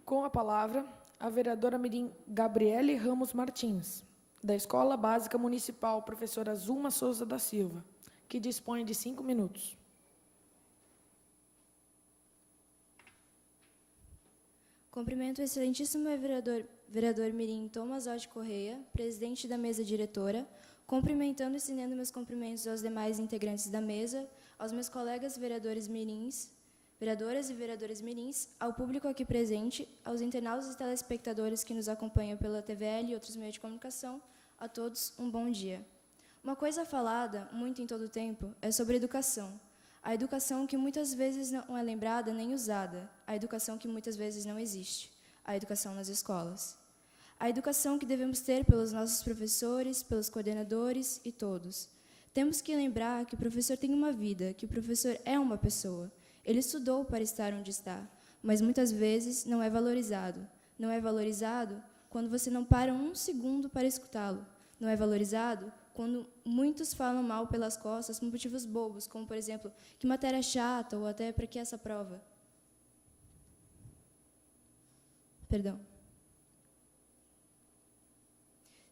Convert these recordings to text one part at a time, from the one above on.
Com a palavra, a vereadora mirim Gabriele Ramos Martins, da Escola Básica Municipal Professora Zulma Souza da Silva, que dispõe de 5 minutos. Cumprimento o excelentíssimo vereador mirim Thomas Odd Correia, presidente da mesa diretora, cumprimentando e estendendo meus cumprimentos aos demais integrantes da mesa, aos meus colegas vereadores mirins, vereadoras e vereadores mirins, ao público aqui presente, aos internautas e telespectadores que nos acompanham pela TVL e outros meios de comunicação, a todos um bom dia. Uma coisa falada, muito em todo o tempo, é sobre educação. A educação que muitas vezes não é lembrada nem usada, a educação que muitas vezes não existe, a educação nas escolas. A educação que devemos ter pelos nossos professores, pelos coordenadores e todos. Temos que lembrar que o professor tem uma vida, que o professor é uma pessoa. Ele estudou para estar onde está, mas muitas vezes não é valorizado. Não é valorizado quando você não para um segundo para escutá-lo. Não é valorizado quando muitos falam mal pelas costas por motivos bobos, como, por exemplo, que matéria chata ou até para que essa prova. Perdão.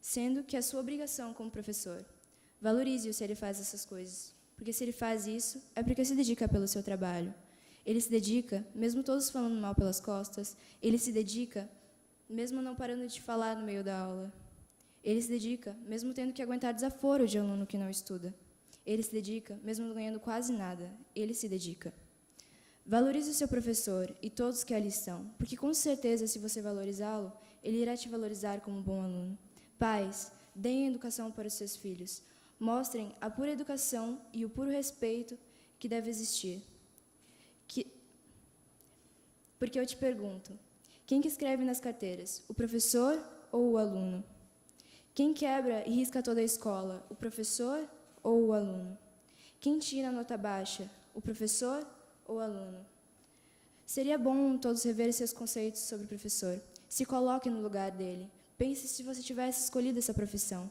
Sendo que é sua obrigação como professor. Valorize-o se ele faz essas coisas, porque se ele faz isso, é porque se dedica pelo seu trabalho. Ele se dedica, mesmo todos falando mal pelas costas, ele se dedica, mesmo não parando de falar no meio da aula. Ele se dedica, mesmo tendo que aguentar desaforo de aluno que não estuda. Ele se dedica, mesmo não ganhando quase nada. Ele se dedica. Valorize o seu professor e todos que ali estão, porque com certeza, se você valorizá-lo, ele irá te valorizar como um bom aluno. Pais, deem educação para os seus filhos. Mostrem a pura educação e o puro respeito que deve existir. Porque eu te pergunto, quem que escreve nas carteiras, o professor ou o aluno? Quem quebra e risca toda a escola, o professor ou o aluno? Quem tira a nota baixa, o professor ou o aluno? Seria bom todos reverem seus conceitos sobre o professor. Se coloque no lugar dele. Pense se você tivesse escolhido essa profissão.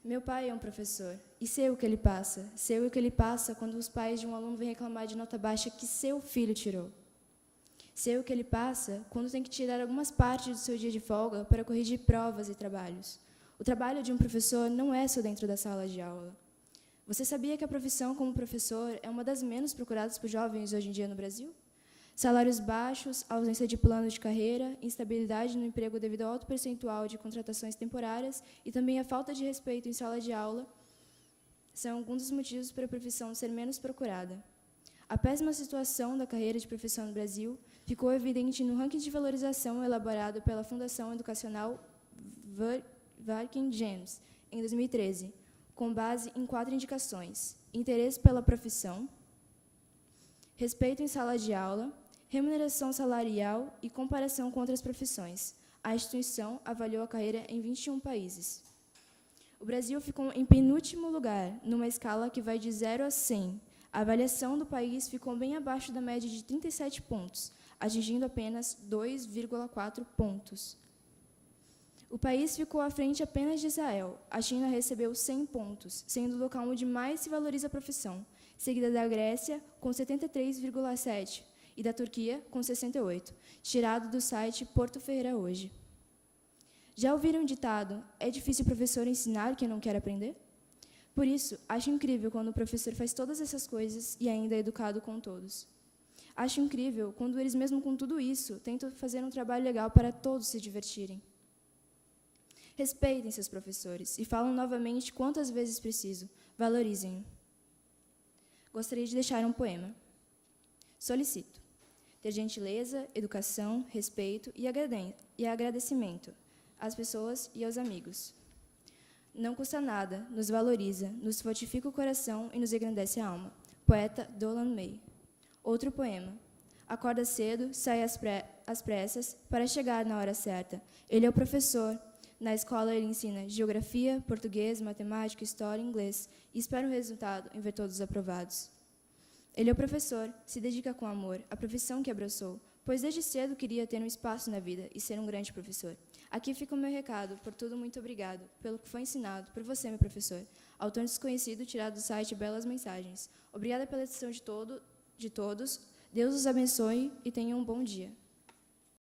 Meu pai é um professor, e sei o que ele passa. Sei o que ele passa quando os pais de um aluno vêm reclamar de nota baixa que seu filho tirou. Sei o que ele passa quando tem que tirar algumas partes do seu dia de folga para corrigir provas e trabalhos. O trabalho de um professor não é só dentro da sala de aula. Você sabia que a profissão como professor é uma das menos procuradas por jovens hoje em dia no Brasil? Salários baixos, ausência de plano de carreira, instabilidade no emprego devido ao alto percentual de contratações temporárias e também a falta de respeito em sala de aula são alguns dos motivos para a profissão ser menos procurada. A péssima situação da carreira de professor no Brasil ficou evidente no ranking de valorização elaborado pela Fundação Educacional Varken James, em 2013, com base em 4 indicações: interesse pela profissão, respeito em sala de aula, remuneração salarial e comparação com outras profissões. A instituição avaliou a carreira em 21 países. O Brasil ficou em penúltimo lugar, numa escala que vai de 0 a 100. A avaliação do país ficou bem abaixo da média de 37 pontos, atingindo apenas 2,4 pontos. O país ficou à frente apenas de Israel. A China recebeu 100 pontos, sendo o local onde mais se valoriza a profissão, seguida da Grécia, com 73,7, e da Turquia, com 68, tirado do site Porto Ferreira Hoje. Já ouviram o ditado, é difícil o professor ensinar quem não quer aprender? Por isso, acho incrível quando o professor faz todas essas coisas e ainda é educado com todos. Acho incrível quando eles, mesmo com tudo isso, tentam fazer um trabalho legal para todos se divertirem. Respeitem seus professores e falam novamente quantas vezes preciso. Valorizem-o. Gostaria de deixar um poema. Solicito ter gentileza, educação, respeito e agradecimento às pessoas e aos amigos. Não custa nada, nos valoriza, nos fortifica o coração e nos engrandece a alma. Poeta Dolan May. Outro poema. Acorda cedo, sai às pressas para chegar na hora certa. Ele é o professor. Na escola ele ensina geografia, português, matemática, história e inglês e espera o resultado em ver todos aprovados. Ele é o professor, se dedica com amor à profissão que abraçou, pois desde cedo queria ter um espaço na vida e ser um grande professor. Aqui fica o meu recado, por tudo muito obrigado, pelo que foi ensinado, por você, meu professor, autor desconhecido tirado do site Belas Mensagens. Obrigada pela atenção de todos, Deus os abençoe e tenham um bom dia.